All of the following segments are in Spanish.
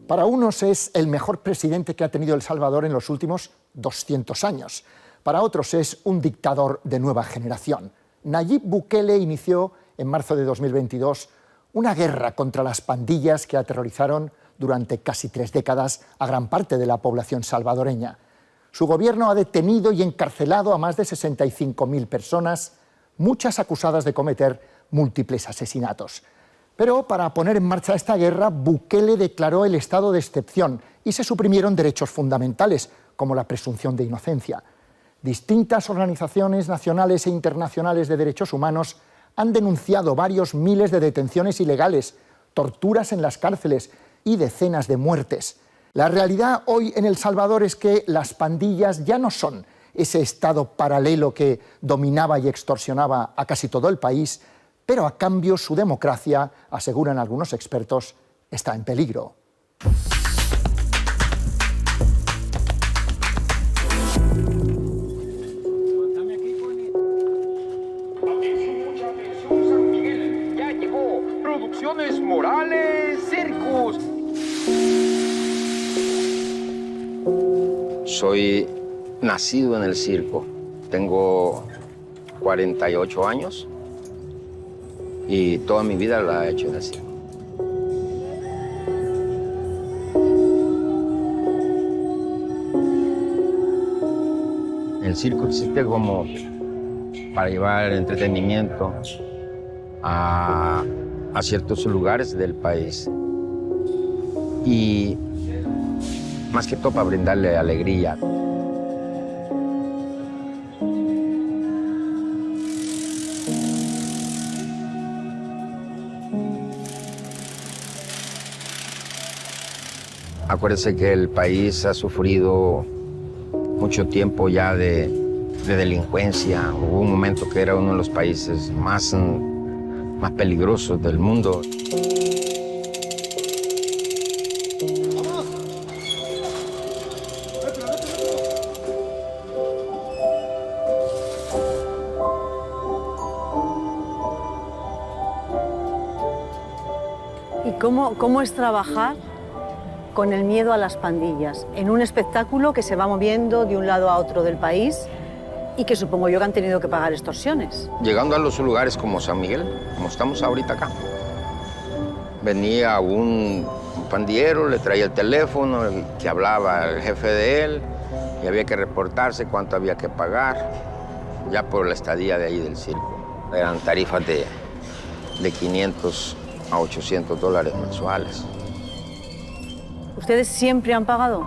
Para unos es el mejor presidente que ha tenido El Salvador en los últimos 200 años. Para otros es un dictador de nueva generación. Nayib Bukele inició en marzo de 2022 una guerra contra las pandillas que aterrorizaron durante casi 3 décadas a gran parte de la población salvadoreña. Su gobierno ha detenido y encarcelado a más de 65.000 personas, muchas acusadas de cometer múltiples asesinatos. Pero para poner en marcha esta guerra, Bukele declaró el estado de excepción y se suprimieron derechos fundamentales, como la presunción de inocencia. Distintas organizaciones nacionales e internacionales de derechos humanos han denunciado varios miles de detenciones ilegales, torturas en las cárceles y decenas de muertes. La realidad hoy en El Salvador es que las pandillas ya no son ese estado paralelo que dominaba y extorsionaba a casi todo el país, pero a cambio su democracia, aseguran algunos expertos, está en peligro. Ya llegó Producciones Morales Circus. Soy nacido en el circo. Tengo 48 años y toda mi vida la he hecho en el circo. El circo existe como para llevar entretenimiento a ciertos lugares del país y más que todo para brindarle alegría. Acuérdese que el país ha sufrido mucho tiempo ya de delincuencia. Hubo un momento que era uno de los países más peligrosos del mundo. ¿Y cómo es trabajar con el miedo a las pandillas en un espectáculo que se va moviendo de un lado a otro del país y que supongo yo que han tenido que pagar extorsiones? Llegando a los lugares como San Miguel, como estamos ahorita acá, venía un pandillero, le traía el teléfono, que hablaba el jefe de él, y había que reportarse cuánto había que pagar, ya por la estadía de ahí del circo. Eran tarifas de 500 a 800 dólares mensuales. ¿Ustedes siempre han pagado?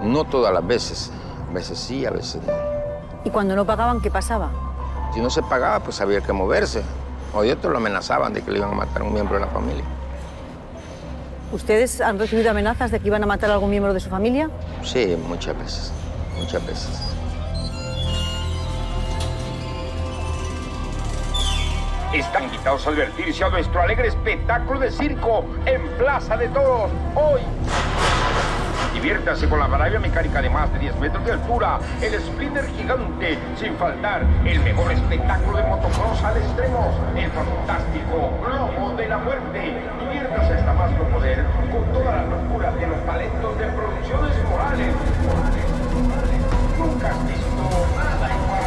No todas las veces. A veces sí, a veces no. ¿Y cuando no pagaban, qué pasaba? Si no se pagaba, pues había que moverse. O de otros lo amenazaban de que le iban a matar a un miembro de la familia. ¿Ustedes han recibido amenazas de que iban a matar a algún miembro de su familia? Sí, muchas veces. Muchas veces. Están invitados a divertirse a nuestro alegre espectáculo de circo en Plaza de Toros hoy. Diviértase con la maravilla mecánica de más de 10 metros de altura, el Splinter gigante, sin faltar el mejor espectáculo de motocross al extremo, el fantástico Lomo de la Muerte. Diviértase hasta más no poder con toda la locura de los talentos de Producciones Morales. Nunca has visto nada igual.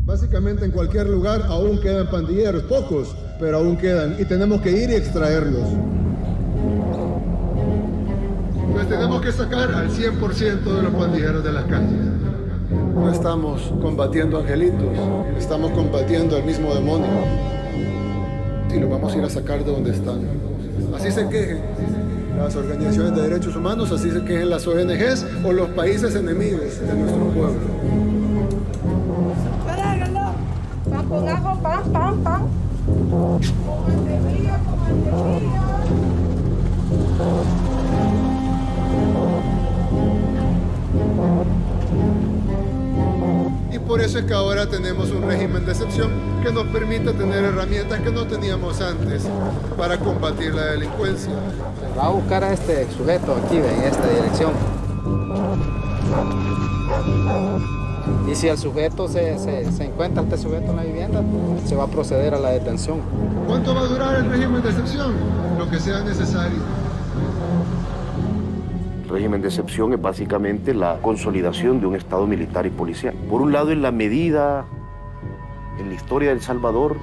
Básicamente en cualquier lugar aún quedan pandilleros, pocos, pero aún quedan y tenemos que ir y extraerlos. Pues tenemos que sacar al 100% de los pandilleros de las calles. No estamos combatiendo angelitos, estamos combatiendo al mismo demonio. Y los vamos a ir a sacar de donde están. Así se quejen las organizaciones de derechos humanos, así se quejen las ONGs o los países enemigos de nuestro pueblo. Con ajo, pan. Con mantequilla. Y por eso es que ahora tenemos un régimen de excepción que nos permite tener herramientas que no teníamos antes para combatir la delincuencia. Va a buscar a este sujeto aquí, en esta dirección. Y si el sujeto se encuentra este sujeto en la vivienda, se va a proceder a la detención. ¿Cuánto va a durar el régimen de excepción? Lo que sea necesario. El régimen de excepción es básicamente la consolidación de un Estado militar y policial. Por un lado, en la medida en la historia de El Salvador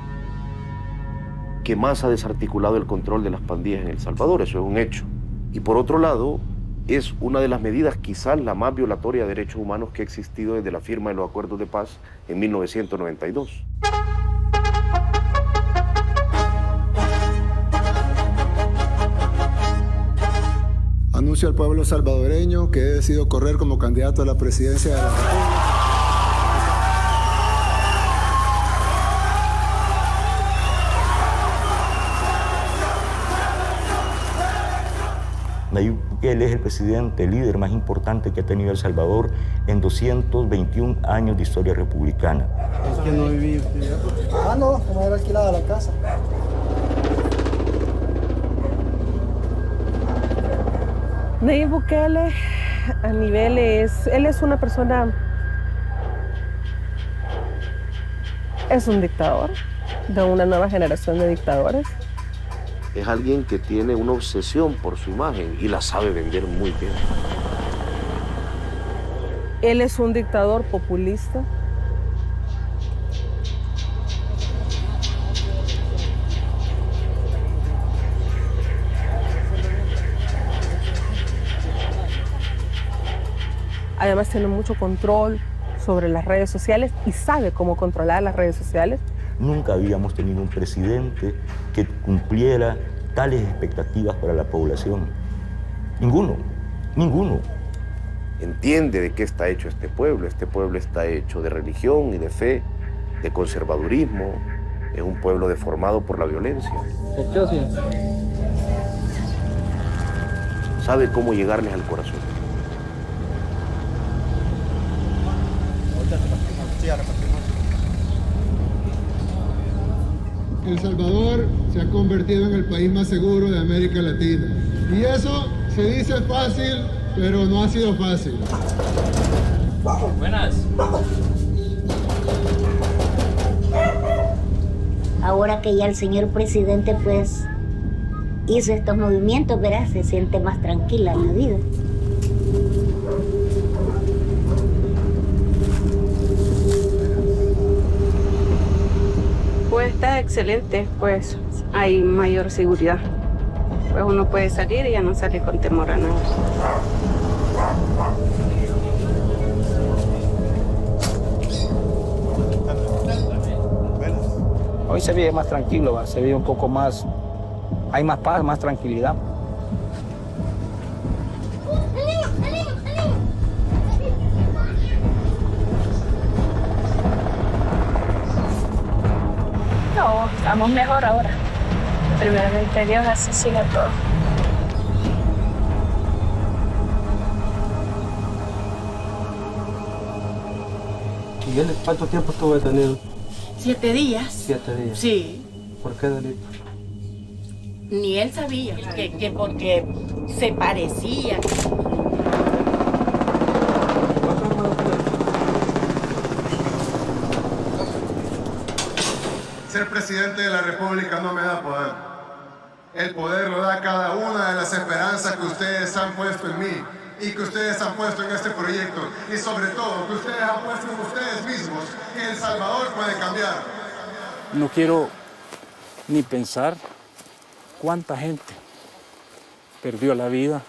que más ha desarticulado el control de las pandillas en El Salvador, eso es un hecho. Y por otro lado, es una de las medidas quizás la más violatoria de derechos humanos que ha existido desde la firma de los acuerdos de paz en 1992. Anuncio al pueblo salvadoreño que he decidido correr como candidato a la presidencia de la República. Nayib Bukele es el presidente, el líder más importante que ha tenido El Salvador en 221 años de historia republicana. Es que no viví. No, como era alquilada la casa. Nayib Bukele, a niveles, él es una persona, es un dictador de una nueva generación de dictadores. Es alguien que tiene una obsesión por su imagen y la sabe vender muy bien. Él es un dictador populista. Además tiene mucho control sobre las redes sociales y sabe cómo controlar las redes sociales. Nunca habíamos tenido un presidente que cumpliera tales expectativas para la población. Ninguno. Entiende de qué está hecho este pueblo. Este pueblo está hecho de religión y de fe, de conservadurismo. Es un pueblo deformado por la violencia. ¿Por qué así? Sabe cómo llegarles al corazón. El Salvador se ha convertido en el país más seguro de América Latina. Y eso se dice fácil, pero no ha sido fácil. Buenas. Ahora que ya el señor presidente pues hizo estos movimientos, ¿verdad? Se siente más tranquila en la vida. Pues está excelente, pues hay mayor seguridad. Pues uno puede salir y ya no sale con temor a nada. Hoy se vive más tranquilo, se vive un poco más, hay más paz, más tranquilidad. No, estamos mejor ahora. Primeramente Dios, así siga todo. ¿Y él cuánto tiempo estuvo detenido? 7 días. 7 días. Sí. ¿Por qué delito? Ni él sabía que porque se parecía. Ser presidente de la República no me da poder. El poder lo da cada una de las esperanzas que ustedes han puesto en mí y que ustedes han puesto en este proyecto. Y sobre todo, que ustedes han puesto en ustedes mismos, que El Salvador puede cambiar. No quiero ni pensar cuánta gente perdió la vida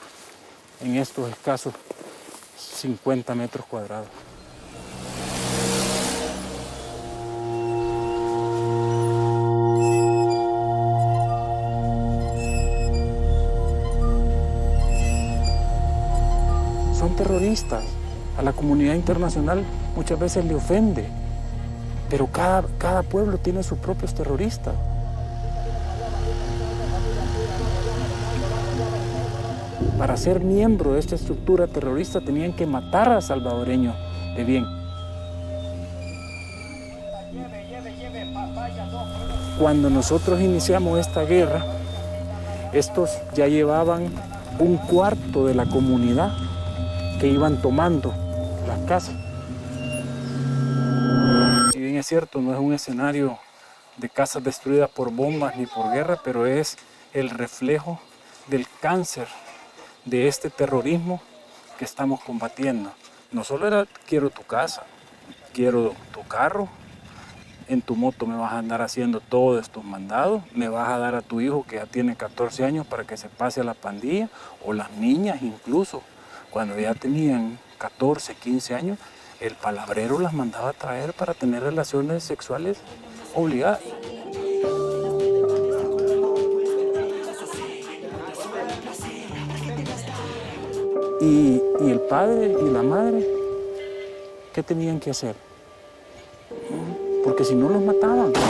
en estos escasos 50 metros cuadrados. Son terroristas. A la comunidad internacional muchas veces le ofende, pero cada pueblo tiene sus propios terroristas. Para ser miembro de esta estructura terrorista tenían que matar a salvadoreños de bien. Cuando nosotros iniciamos esta guerra, estos ya llevaban un cuarto de la comunidad que iban tomando las casas. cierto, no es un escenario de casas destruidas por bombas ni por guerra, pero es el reflejo del cáncer de este terrorismo que estamos combatiendo. No solo era quiero tu casa, quiero tu carro, en tu moto me vas a andar haciendo todos estos mandados, me vas a dar a tu hijo que ya tiene 14 años para que se pase a la pandilla, o las niñas incluso, cuando ya tenían 14, 15 años, el palabrero las mandaba a traer para tener relaciones sexuales obligadas. Y el padre y la madre, ¿qué tenían que hacer? Porque si no los mataban. ¿Por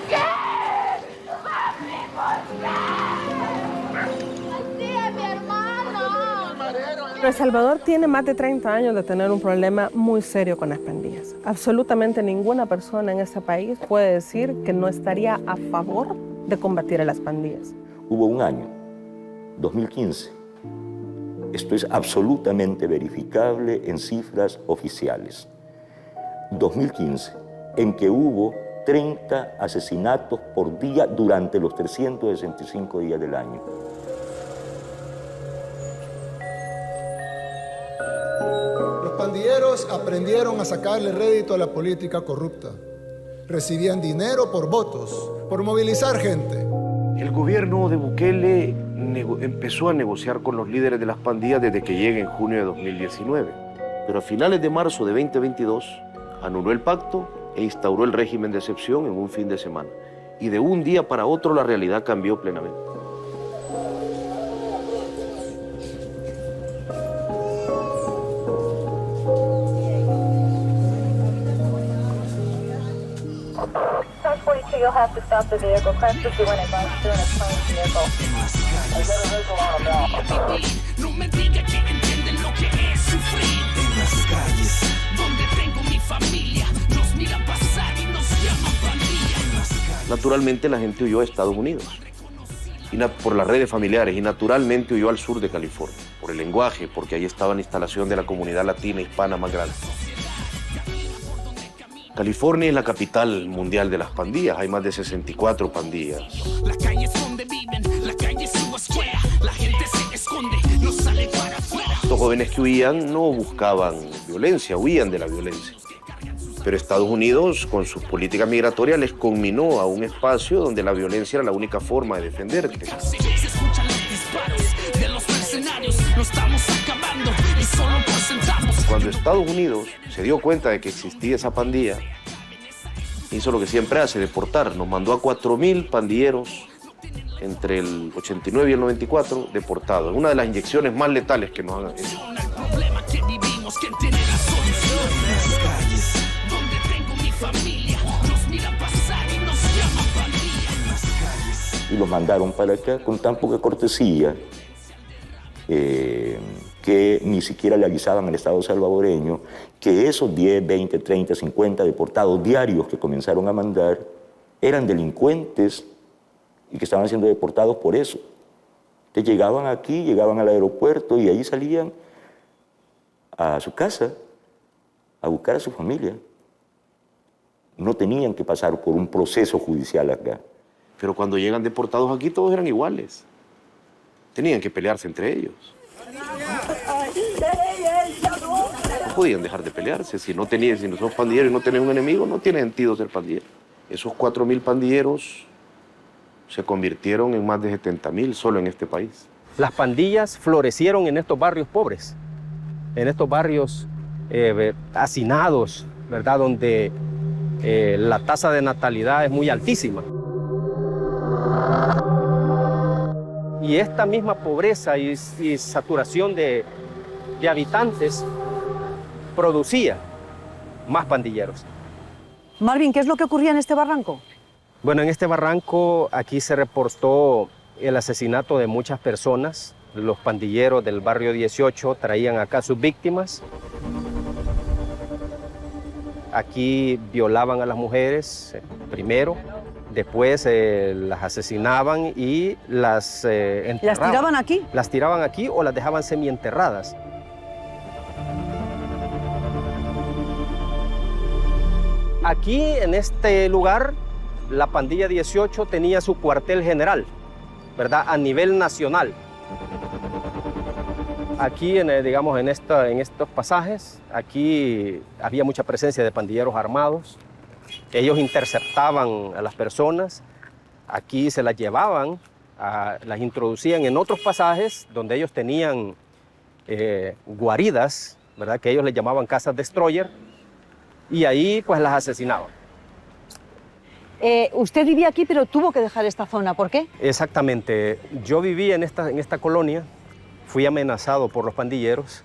qué? El Salvador tiene más de 30 años de tener un problema muy serio con las pandillas. Absolutamente ninguna persona en este país puede decir que no estaría a favor de combatir a las pandillas. Hubo un año, 2015, esto es absolutamente verificable en cifras oficiales, 2015, en que hubo 30 asesinatos por día durante los 365 días del año. Los pandilleros aprendieron a sacarle rédito a la política corrupta. Recibían dinero por votos, por movilizar gente. El gobierno de Bukele empezó a negociar con los líderes de las pandillas desde que llega en junio de 2019. Pero a finales de marzo de 2022 anuló el pacto e instauró el régimen de excepción en un fin de semana. Y de un día para otro la realidad cambió plenamente. You'll have to stop the vehicle. Press the when it runs through and it's playing vehicle. No me diga que entienden lo que es sufrir. En las calles, donde tengo mi familia, nos miran pasar y nos llaman pandilla. Naturalmente la gente huyó a Estados Unidos por las redes familiares y naturalmente huyó al sur de California, por el lenguaje, porque ahí estaba la instalación de la comunidad latina hispana más grande. California es la capital mundial de las pandillas, hay más de 64 pandillas. La calle es donde viven, la calle es su escuela, la gente se esconde, no sale para afuera. Estos jóvenes que huían no buscaban violencia, huían de la violencia. Pero Estados Unidos, con sus políticas migratorias, les conminó a un espacio donde la violencia era la única forma de defenderte. Se escuchan los disparos de los mercenarios, lo estamos acabando y solo presentamos. Cuando Estados Unidos se dio cuenta de que existía esa pandilla, hizo lo que siempre hace, deportar. Nos mandó a 4.000 pandilleros entre el 89 y el 94 deportados. Una de las inyecciones más letales que nos han hecho. Y los mandaron para acá con tan poca cortesía que ni siquiera le avisaban al Estado salvadoreño que esos 10, 20, 30, 50 deportados diarios que comenzaron a mandar eran delincuentes y que estaban siendo deportados por eso. Entonces llegaban aquí, llegaban al aeropuerto y ahí salían a su casa a buscar a su familia. No tenían que pasar por un proceso judicial acá. Pero cuando llegan deportados aquí todos eran iguales. Tenían que pelearse entre ellos. No podían dejar de pelearse. Si no sos pandillero y no tenés un enemigo, no tiene sentido ser pandillero. Esos 4.000 pandilleros se convirtieron en más de 70.000 solo en este país. Las pandillas florecieron en estos barrios pobres, en estos barrios hacinados, ¿verdad? Donde la tasa de natalidad es muy altísima. Y esta misma pobreza y saturación de habitantes producía más pandilleros. Marvin, ¿qué es lo que ocurría en este barranco? Bueno, en este barranco aquí se reportó el asesinato de muchas personas. Los pandilleros del barrio 18 traían acá a sus víctimas. Aquí violaban a las mujeres primero. Después las asesinaban y las enterraban. ¿Las tiraban aquí? Las tiraban aquí o las dejaban semienterradas. Aquí, en este lugar, la pandilla 18 tenía su cuartel general, ¿verdad? A nivel nacional. Aquí, digamos, en estos pasajes, aquí había mucha presencia de pandilleros armados. Ellos interceptaban a las personas, aquí se las llevaban, las introducían en otros pasajes donde ellos tenían guaridas, ¿verdad? Que ellos les llamaban casas destroyer, y ahí pues las asesinaban. Usted vivía aquí, pero tuvo que dejar esta zona. ¿Por qué? Exactamente. Yo vivía en esta colonia, fui amenazado por los pandilleros,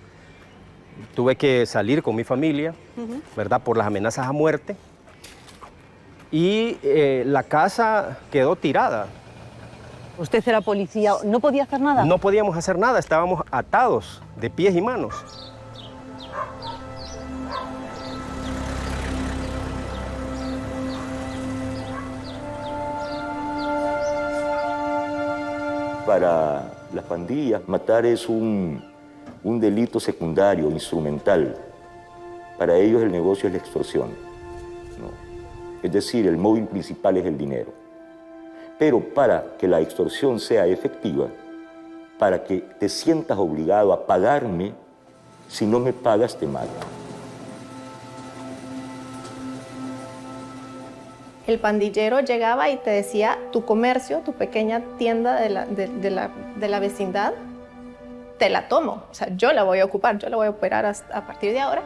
tuve que salir con mi familia, ¿verdad? Por las amenazas a muerte, y la casa quedó tirada. ¿Usted era policía? ¿No podía hacer nada? No podíamos hacer nada, estábamos atados de pies y manos. Para las pandillas, matar es un delito secundario, instrumental. Para ellos el negocio es la extorsión, ¿no? Es decir, el móvil principal es el dinero. Pero para que la extorsión sea efectiva, para que te sientas obligado a pagarme, si no me pagas te mato. El pandillero llegaba y te decía, tu comercio, tu pequeña tienda de la vecindad, te la tomo. O sea, yo la voy a ocupar, yo la voy a operar a partir de ahora,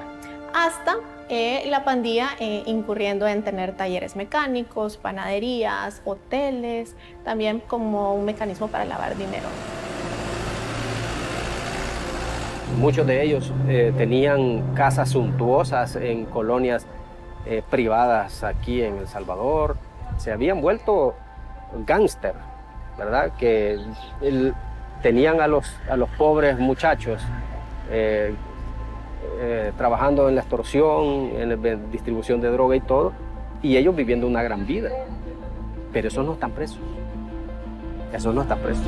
hasta la pandilla incurriendo en tener talleres mecánicos, panaderías, hoteles, también como un mecanismo para lavar dinero. Muchos de ellos tenían casas suntuosas en colonias privadas aquí en El Salvador. Se habían vuelto gángster, ¿verdad? Que tenían a los pobres muchachos trabajando en la extorsión, en la distribución de droga y todo, y ellos viviendo una gran vida. Pero esos no están presos. Esos no están presos.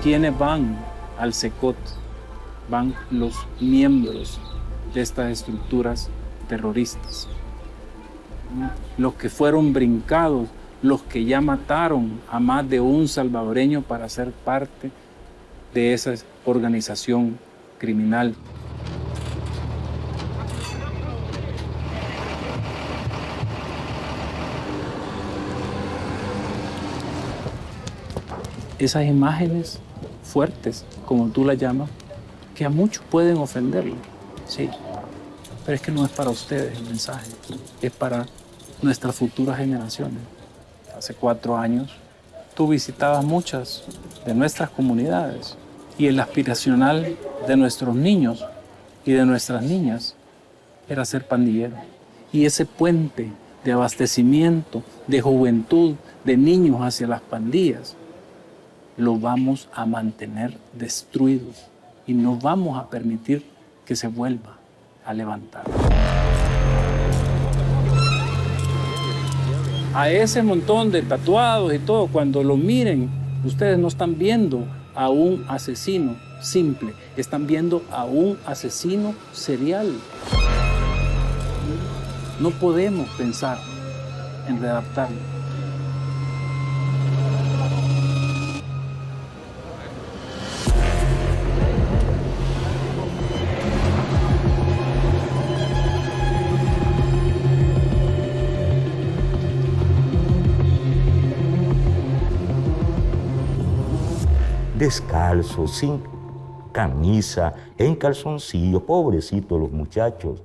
¿Quiénes van al SECOT? Van los miembros de estas estructuras terroristas. Los que fueron brincados, los que ya mataron a más de un salvadoreño para ser parte de esa organización criminal. Esas imágenes fuertes, como tú las llamas, que a muchos pueden ofenderlo, sí, pero es que no es para ustedes el mensaje, es para nuestras futuras generaciones. Hace 4 años tú visitabas muchas de nuestras comunidades y el aspiracional de nuestros niños y de nuestras niñas era ser pandillero. Y ese puente de abastecimiento, de juventud, de niños hacia las pandillas, lo vamos a mantener destruidos y no vamos a permitir que se vuelva a levantar. A ese montón de tatuados y todo, cuando lo miren, ustedes no están viendo a un asesino simple, están viendo a un asesino serial. No podemos pensar en readaptarlo. Descalzos, sin camisa, en calzoncillos, pobrecitos los muchachos.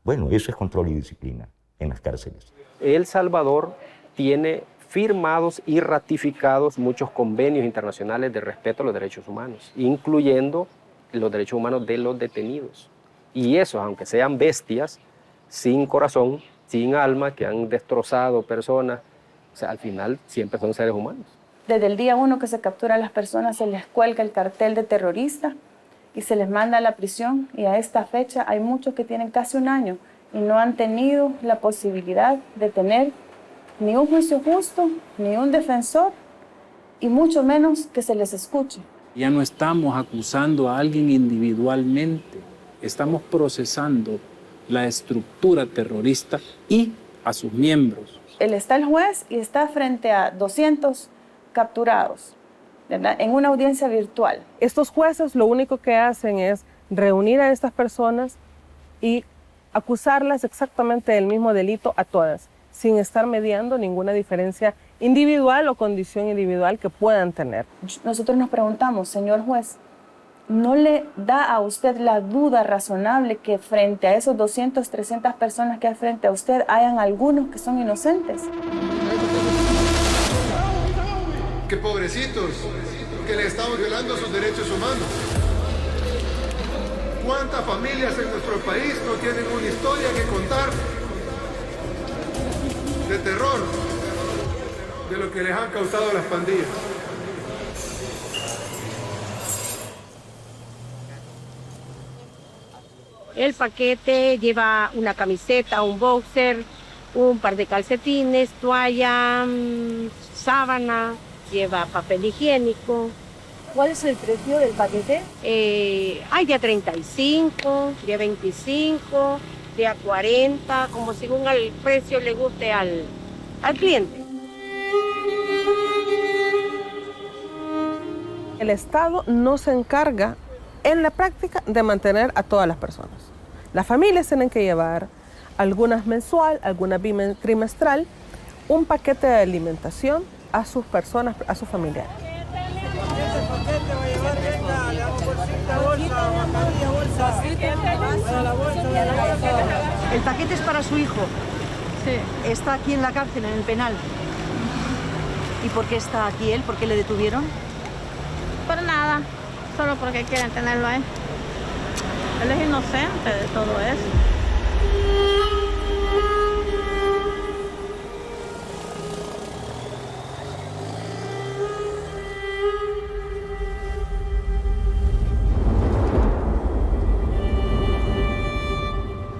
Bueno, eso es control y disciplina en las cárceles. El Salvador tiene firmados y ratificados muchos convenios internacionales de respeto a los derechos humanos, incluyendo los derechos humanos de los detenidos. Y esos, aunque sean bestias, sin corazón, sin alma, que han destrozado personas. O sea, al final siempre son seres humanos. Desde el día 1 que se captura a las personas se les cuelga el cartel de terrorista y se les manda a la prisión, y a esta fecha hay muchos que tienen casi un año y no han tenido la posibilidad de tener ni un juicio justo, ni un defensor, y mucho menos que se les escuche. Ya no estamos acusando a alguien individualmente, estamos procesando la estructura terrorista y a sus miembros. Está el juez y está frente a 200 capturados, ¿verdad?, en una audiencia virtual. Estos jueces lo único que hacen es reunir a estas personas y acusarlas exactamente del mismo delito a todas, sin estar mediando ninguna diferencia individual o condición individual que puedan tener. Nosotros nos preguntamos, señor juez, ¿no le da a usted la duda razonable que frente a esos 200, 300 personas que hay frente a usted hayan algunos que son inocentes? Que pobrecitos, que le estamos violando sus derechos humanos. ¿Cuántas familias en nuestro país no tienen una historia que contar de terror, de lo que les han causado las pandillas? El paquete lleva una camiseta, un boxer, un par de calcetines, toalla, sábana, lleva papel higiénico. ¿Cuál es el precio del paquete? Hay de a 35, de a 25, de a 40, como según el precio le guste al cliente. El Estado no se encarga en la práctica de mantener a todas las personas. Las familias tienen que llevar, algunas mensual, algunas trimestral, un paquete de alimentación a sus personas, a sus familiares. El paquete es para su hijo. Sí. Está aquí en la cárcel, en el penal. ¿Y por qué está aquí él? ¿Por qué le detuvieron? Por nada, solo porque quieren tenerlo a él. Él es inocente de todo eso.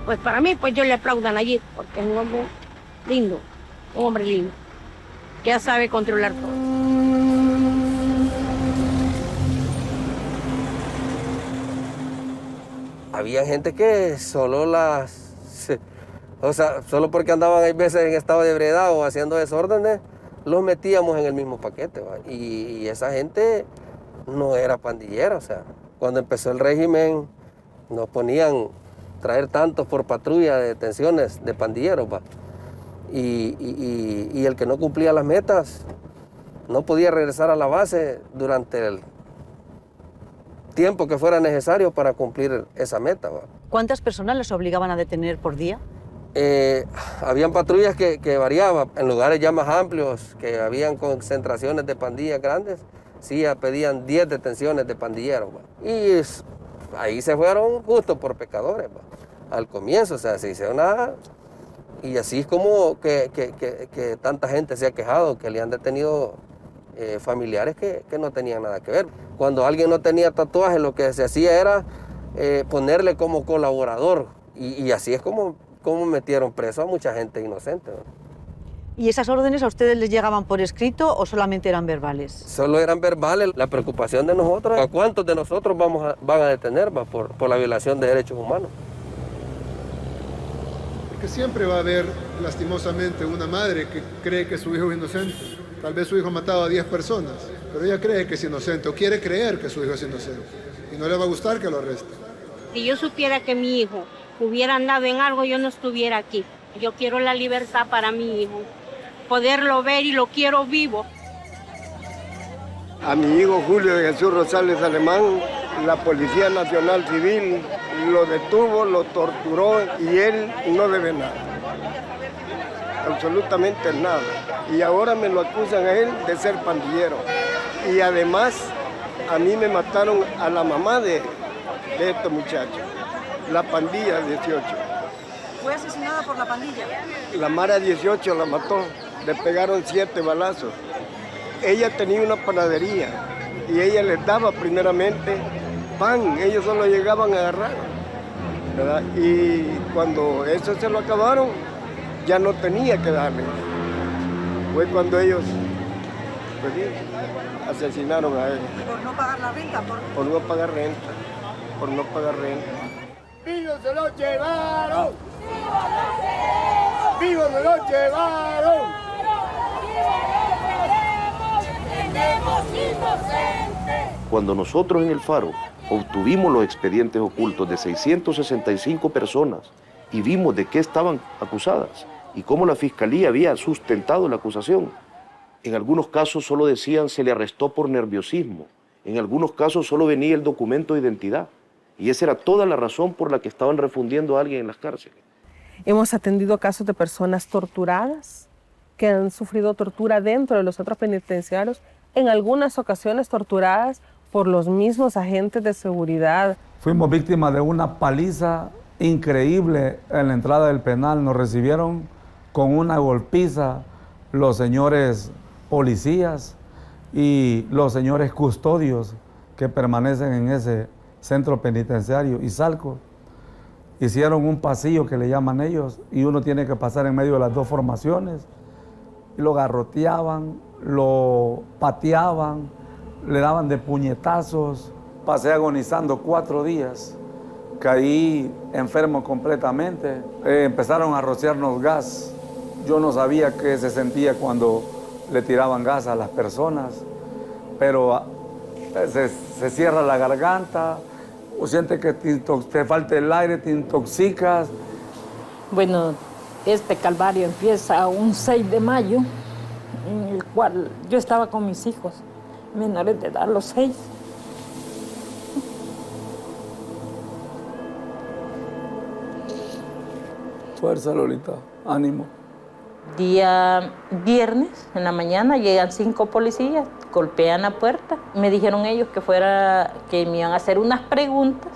Pues para mí, pues yo le aplaudo a Nayib, porque es un hombre lindo, que ya sabe controlar todo. Había gente que solo solo porque andaban hay veces en estado de ebriedad o haciendo desórdenes, los metíamos en el mismo paquete, ¿va? Y esa gente no era pandillera, o sea, cuando empezó el régimen nos ponían traer tantos por patrulla de detenciones de pandilleros, ¿va? Y el que no cumplía las metas no podía regresar a la base durante el tiempo que fuera necesario para cumplir esa meta, ¿va? ¿Cuántas personas les obligaban a detener por día? Habían patrullas que variaban, en lugares ya más amplios, que habían concentraciones de pandillas grandes, sí, pedían 10 detenciones de pandilleros, ¿va? Y ahí se fueron justo por pecadores, ¿va? Al comienzo, o sea, se hizo nada. Y así es como que tanta gente se ha quejado, que le han detenido familiares que no tenían nada que ver. Cuando alguien no tenía tatuaje, lo que se hacía era ponerle como colaborador. Y así es como metieron preso a mucha gente inocente, ¿no? ¿Y esas órdenes a ustedes les llegaban por escrito o solamente eran verbales? Solo eran verbales. La preocupación de nosotros, ¿a cuántos de nosotros van a detener, ¿va? por la violación de derechos humanos? Que siempre va a haber, lastimosamente, una madre que cree que su hijo es inocente. Tal vez su hijo ha matado a 10 personas, pero ella cree que es inocente o quiere creer que su hijo es inocente. Y no le va a gustar que lo arresten. Si yo supiera que mi hijo hubiera andado en algo, yo no estuviera aquí. Yo quiero la libertad para mi hijo, poderlo ver y lo quiero vivo. A mi hijo Julio de Jesús Rosales Alemán, la Policía Nacional Civil lo detuvo, lo torturó y él no debe nada. Absolutamente nada. Y ahora me lo acusan a él de ser pandillero. Y además a mí me mataron a la mamá de estos muchachos, la pandilla 18. Fue asesinada por la pandilla. La Mara 18 la mató, le pegaron 7 balazos. Ella tenía una panadería y ella les daba primeramente pan, ellos solo llegaban a agarrar, ¿verdad? Y cuando eso se lo acabaron, ya no tenía que darle. Fue cuando ellos pues, sí, asesinaron a él. ¿Por no pagar la renta? Por no pagar renta, por no pagar renta. ¡Vivos se lo llevaron! ¡Vivos se lo llevaron! Cuando nosotros en el Faro obtuvimos los expedientes ocultos de 665 personas y vimos de qué estaban acusadas y cómo la Fiscalía había sustentado la acusación, en algunos casos solo decían se le arrestó por nerviosismo, en algunos casos solo venía el documento de identidad y esa era toda la razón por la que estaban refundiendo a alguien en las cárceles. Hemos atendido casos de personas torturadas que han sufrido tortura dentro de los centros penitenciarios, en algunas ocasiones torturadas por los mismos agentes de seguridad. Fuimos víctimas de una paliza increíble en la entrada del penal. Nos recibieron con una golpiza los señores policías y los señores custodios que permanecen en ese centro penitenciario, Izalco. Hicieron un pasillo que le llaman ellos y uno tiene que pasar en medio de las dos formaciones. Y lo garroteaban, lo pateaban, le daban de puñetazos. Pasé agonizando 4 días. Caí enfermo completamente. Empezaron a rociarnos gas. Yo no sabía qué se sentía cuando le tiraban gas a las personas, pero se cierra la garganta, o sientes que te falta el aire, te intoxicas. Bueno, este calvario empieza un 6 de mayo, en el cual yo estaba con mis hijos, menores de edad, los 6. Fuerza, Lolita, ánimo. Día viernes, en la mañana, llegan 5 policías, golpean la puerta. Me dijeron ellos que me iban a hacer unas preguntas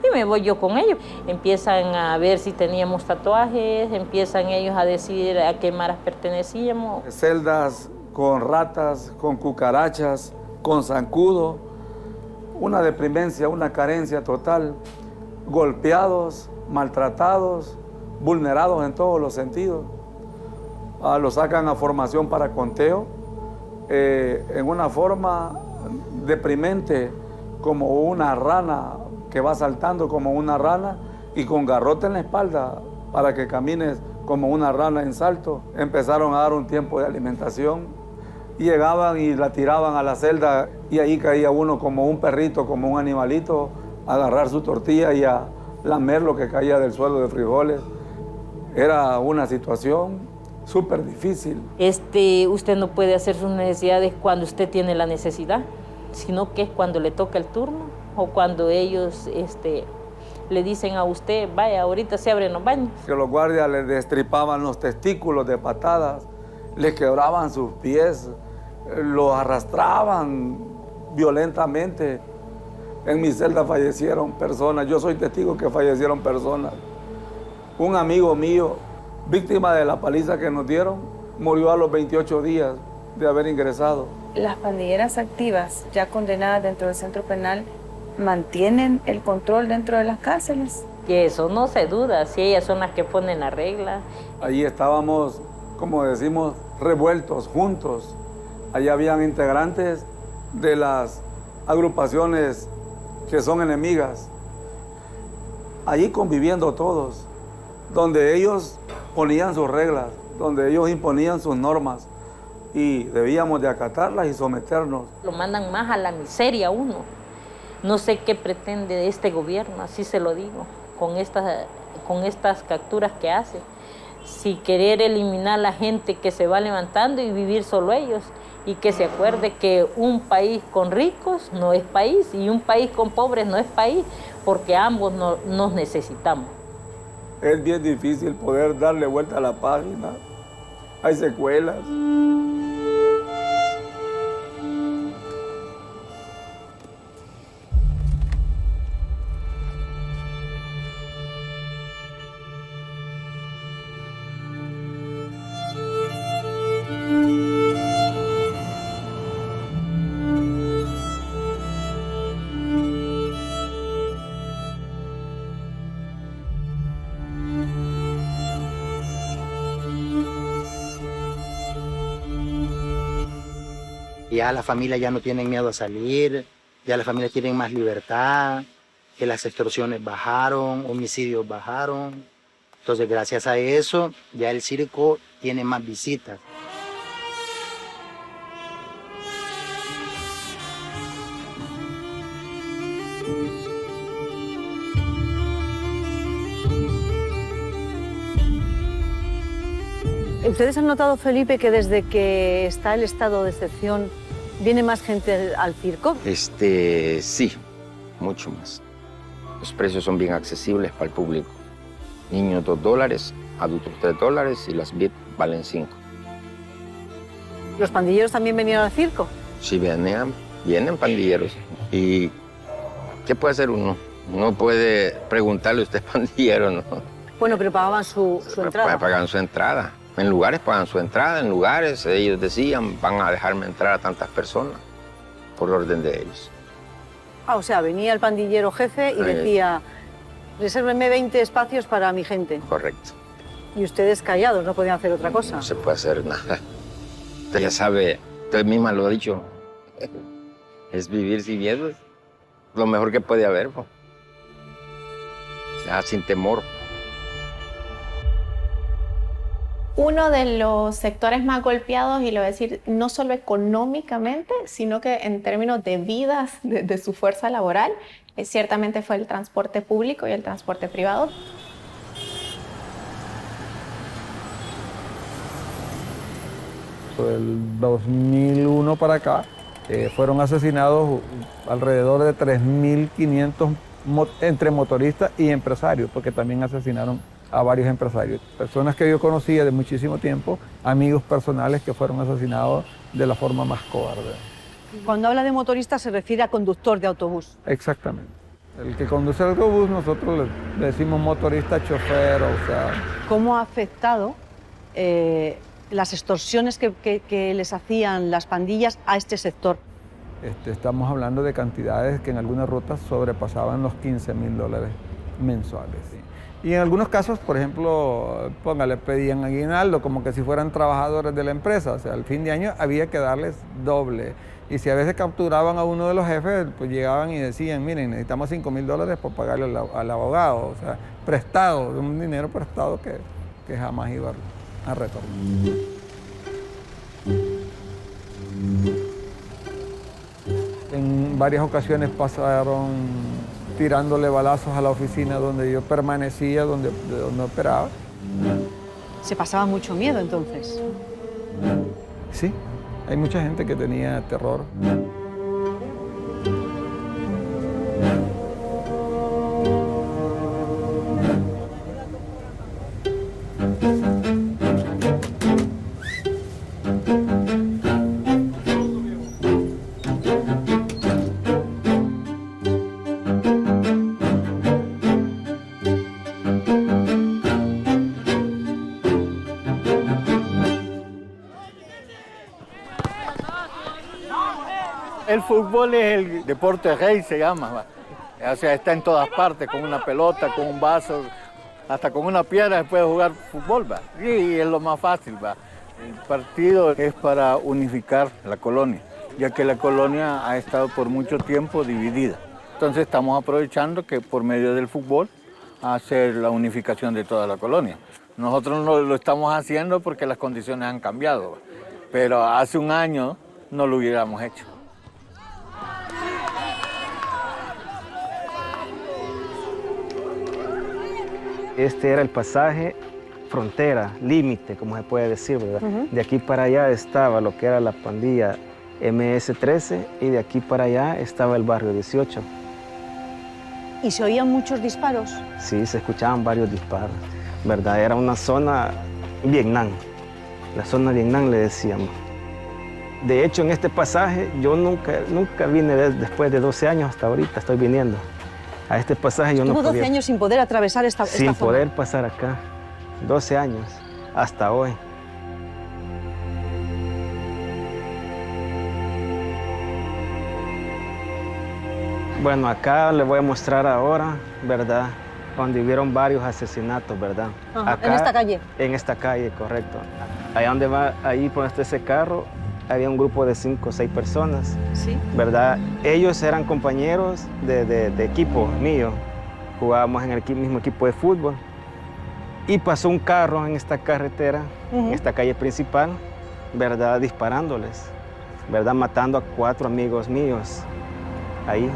y me voy yo con ellos. Empiezan a ver si teníamos tatuajes, empiezan ellos a decir a qué maras pertenecíamos. Celdas con ratas, con cucarachas, con zancudo, una deprimencia, una carencia total, golpeados, maltratados, vulnerados en todos los sentidos. Los sacan a formación para conteo, en una forma deprimente, como una rana que va saltando como una rana y con garrote en la espalda para que camines como una rana en salto. Empezaron a dar un tiempo de alimentación, llegaban y la tiraban a la celda y ahí caía uno como un perrito, como un animalito, a agarrar su tortilla y a lamer lo que caía del suelo de frijoles. Era una situación súper difícil. Usted no puede hacer sus necesidades cuando usted tiene la necesidad, sino que es cuando le toca el turno o cuando ellos le dicen a usted, vaya, ahorita se abren los baños. Que los guardias les destripaban los testículos de patadas, les quebraban sus pies, los arrastraban violentamente. En mi celda fallecieron personas, yo soy testigo que fallecieron personas. Un amigo mío, víctima de la paliza que nos dieron, murió a los 28 días de haber ingresado. Las pandilleras activas, ya condenadas dentro del centro penal, ¿mantienen el control dentro de las cárceles? Y eso no se duda, si ellas son las que ponen la regla. Allí estábamos, como decimos, revueltos, juntos. Allí habían integrantes de las agrupaciones que son enemigas. Allí conviviendo todos, donde ellos ponían sus reglas, donde ellos imponían sus normas y debíamos de acatarlas y someternos. Lo mandan más a la miseria uno. No sé qué pretende este gobierno, así se lo digo, con estas capturas que hace. Si querer eliminar a la gente que se va levantando y vivir solo ellos, y que se acuerde que un país con ricos no es país y un país con pobres no es país, porque ambos nos necesitamos. Es bien difícil poder darle vuelta a la página. Hay secuelas. Ya las familias ya no tienen miedo a salir, ya las familias tienen más libertad, que las extorsiones bajaron, homicidios bajaron. Entonces, gracias a eso, ya el circo tiene más visitas. ¿Ustedes han notado, Felipe, que desde que está el estado de excepción viene más gente al circo? Sí, mucho más. Los precios son bien accesibles para el público. Niños $2, adultos $3 y las VIP valen 5. ¿Los pandilleros también venían al circo? Sí, vienen pandilleros. ¿Y qué puede hacer uno? No puede preguntarle, ¿usted es pandillero o no? Bueno, pero pagaban su entrada. Pagaban su entrada. En lugares pagan su entrada, en lugares ellos decían, van a dejarme entrar a tantas personas, por orden de ellos. O sea, venía el pandillero jefe y decía, resérvenme 20 espacios para mi gente. Correcto. Y ustedes callados, no podían hacer otra cosa. No se puede hacer nada. Usted ya sabe, usted misma lo ha dicho, es vivir sin miedo, es lo mejor que puede haber, po. Ya sin temor. Uno de los sectores más golpeados, y lo voy a decir, no solo económicamente, sino que en términos de vidas de su fuerza laboral, ciertamente fue el transporte público y el transporte privado. Del 2001 para acá fueron asesinados alrededor de 3.500 entre motoristas y empresarios, porque también asesinaron a varios empresarios. Personas que yo conocía de muchísimo tiempo, amigos personales que fueron asesinados de la forma más cobarde. Cuando habla de motorista se refiere a conductor de autobús. Exactamente. El que conduce el autobús nosotros le decimos motorista, chofer, o sea... ¿Cómo ha afectado las extorsiones que les hacían las pandillas a este sector? Estamos hablando de cantidades que en algunas rutas sobrepasaban los $15.000 mensuales. ¿Sí? Y en algunos casos, por ejemplo, póngale, pedían aguinaldo como que si fueran trabajadores de la empresa. O sea, al fin de año había que darles doble. Y si a veces capturaban a uno de los jefes, pues llegaban y decían, miren, necesitamos $5.000 por pagarle al abogado. O sea, prestado, un dinero prestado que jamás iba a retornar. En varias ocasiones pasaron tirándole balazos a la oficina donde yo permanecía, donde operaba. ¿Se pasaba mucho miedo entonces? Sí, hay mucha gente que tenía terror. El fútbol es el deporte rey, se llama. O sea, está en todas partes, con una pelota, con un vaso, hasta con una piedra se puede jugar fútbol, ¿va? Y es lo más fácil, ¿va? El partido es para unificar la colonia, ya que la colonia ha estado por mucho tiempo dividida. Entonces estamos aprovechando que por medio del fútbol hacer la unificación de toda la colonia. Nosotros no lo estamos haciendo porque las condiciones han cambiado, ¿va? Pero hace un año no lo hubiéramos hecho. Este era el pasaje frontera, límite, como se puede decir, ¿verdad? De aquí para allá estaba lo que era la pandilla MS-13 y de aquí para allá estaba el barrio 18. ¿Y se oían muchos disparos? Sí, se escuchaban varios disparos, ¿verdad? Era una zona Vietnam, la zona Vietnam le decíamos. De hecho, en este pasaje yo nunca vine después de 12 años hasta ahorita, estoy viniendo. A este pasaje yo no podía... Estuvo 12 años sin poder atravesar esta zona. Sin poder pasar acá. 12 años, hasta hoy. Bueno, acá les voy a mostrar ahora, ¿verdad? Donde hubieron varios asesinatos, ¿verdad? Ajá, acá, ¿en esta calle? En esta calle, correcto. Allá donde va, ahí por ese carro, había un grupo de 5 o 6 personas, Sí. ¿verdad? Ellos eran compañeros de equipo mío, jugábamos en el mismo equipo de fútbol y pasó un carro en esta carretera, en esta calle principal, ¿verdad? Disparándoles, ¿verdad? Matando a 4 amigos míos ahí.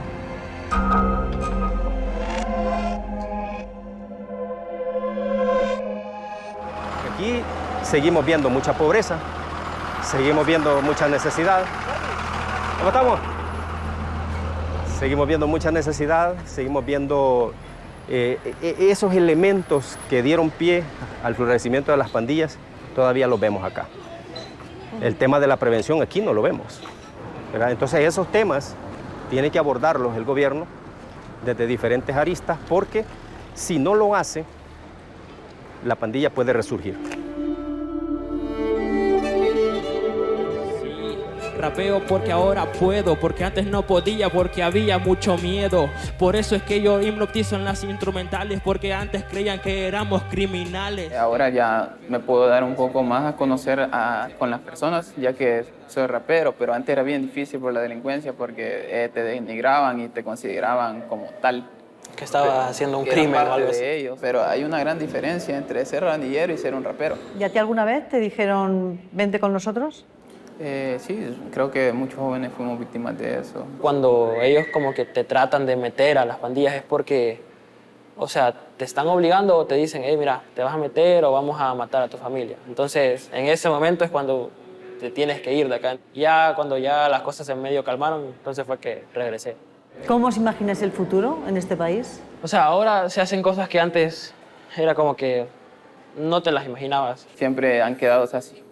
Aquí seguimos viendo mucha pobreza, seguimos viendo mucha necesidad. ¿Cómo estamos? Seguimos viendo mucha necesidad, seguimos viendo esos elementos que dieron pie al florecimiento de las pandillas, todavía los vemos acá. El tema de la prevención aquí no lo vemos, ¿verdad? Entonces esos temas tiene que abordarlos el gobierno desde diferentes aristas, porque si no lo hace, la pandilla puede resurgir. Rapeo porque ahora puedo, porque antes no podía, porque había mucho miedo. Por eso es que yo hipnotizo en las instrumentales, porque antes creían que éramos criminales. Ahora ya me puedo dar un poco más a conocer con las personas, ya que soy rapero, pero antes era bien difícil por la delincuencia, porque te denigraban y te consideraban como tal. Que estaba haciendo un crimen o algo así. De ellos, pero hay una gran diferencia entre ser pandillero y ser un rapero. ¿Y a ti alguna vez te dijeron, vente con nosotros? Sí, creo que muchos jóvenes fuimos víctimas de eso. Cuando ellos como que te tratan de meter a las pandillas es porque, o sea, te están obligando o te dicen, hey, mira, te vas a meter o vamos a matar a tu familia. Entonces, en ese momento es cuando te tienes que ir de acá. Ya cuando ya las cosas en medio calmaron, entonces fue que regresé. ¿Cómo os imagináis el futuro en este país? O sea, ahora se hacen cosas que antes era como que no te las imaginabas. Siempre han quedado así.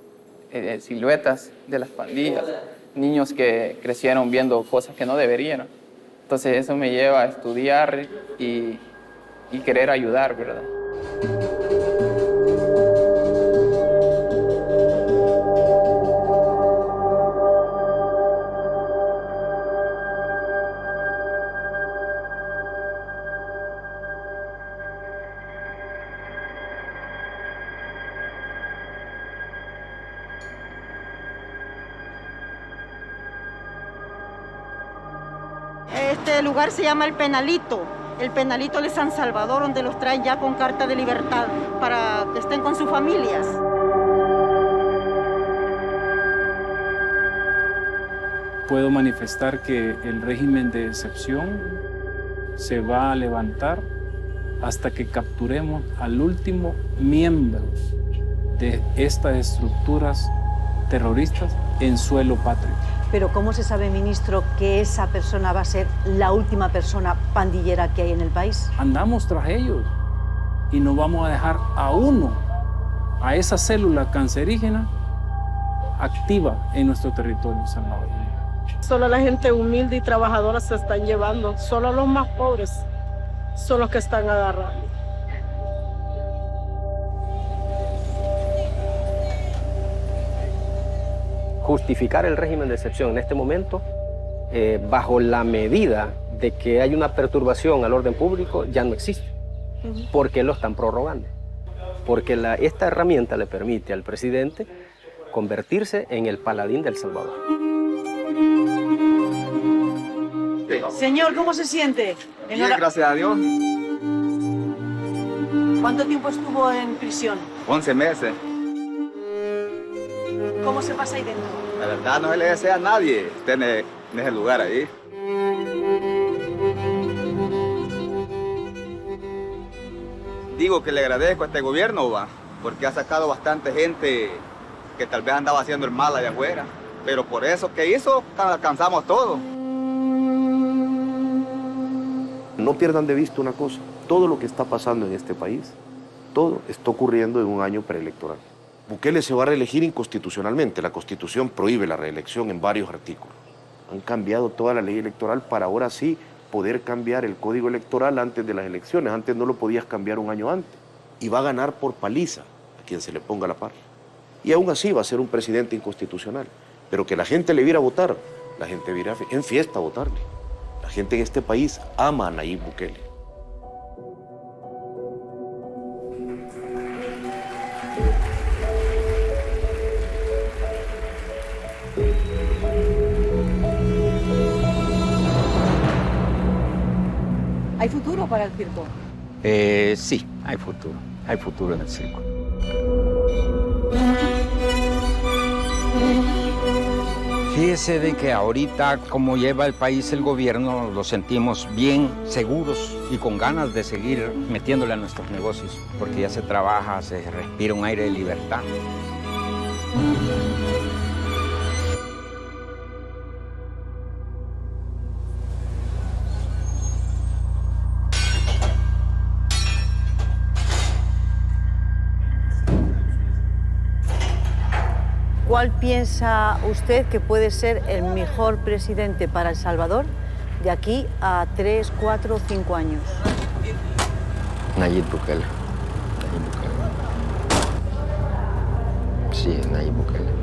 Siluetas de las pandillas, niños que crecieron viendo cosas que no deberían. Entonces eso me lleva a estudiar y querer ayudar, ¿verdad? Este lugar se llama El Penalito de San Salvador, donde los traen ya con carta de libertad para que estén con sus familias. Puedo manifestar que el régimen de excepción se va a levantar hasta que capturemos al último miembro de estas estructuras terroristas en suelo patrio. Pero ¿cómo se sabe, ministro, que esa persona va a ser la última persona pandillera que hay en el país? Andamos tras ellos y no vamos a dejar a uno, a esa célula cancerígena activa en nuestro territorio salvadoreño. Solo la gente humilde y trabajadora se están llevando, solo los más pobres son los que están agarrando. Justificar el régimen de excepción en este momento, bajo la medida de que hay una perturbación al orden público, ya no existe. ¿Por qué lo están prorrogando? Porque esta herramienta le permite al presidente convertirse en el paladín del Salvador. Señor, ¿cómo se siente? Bien, gracias a Dios. ¿Cuánto tiempo estuvo en prisión? 11 meses. ¿Cómo se pasa ahí dentro? La verdad no se le desea a nadie estar en ese lugar ahí. Digo que le agradezco a este gobierno, porque ha sacado bastante gente que tal vez andaba haciendo el mal allá afuera. Pero por eso que hizo, alcanzamos todo. No pierdan de vista una cosa, todo lo que está pasando en este país, todo está ocurriendo en un año preelectoral. Bukele se va a reelegir inconstitucionalmente, la Constitución prohíbe la reelección en varios artículos. Han cambiado toda la ley electoral para ahora sí poder cambiar el código electoral antes de las elecciones, antes no lo podías cambiar un año antes. Y va a ganar por paliza a quien se le ponga la par. Y aún así va a ser un presidente inconstitucional, pero que la gente le viera a votar, la gente viera en fiesta a votarle. La gente en este país ama a Nayib Bukele. ¿Hay futuro para el circo? Sí, hay futuro en el circo. Fíjese de que ahorita, como lleva el país el gobierno, lo sentimos bien seguros y con ganas de seguir metiéndole a nuestros negocios, porque ya se trabaja, se respira un aire de libertad. ¿Cuál piensa usted que puede ser el mejor presidente para El Salvador de aquí a 3, 4, 5 años? Nayib Bukele. Sí, Nayib Bukele.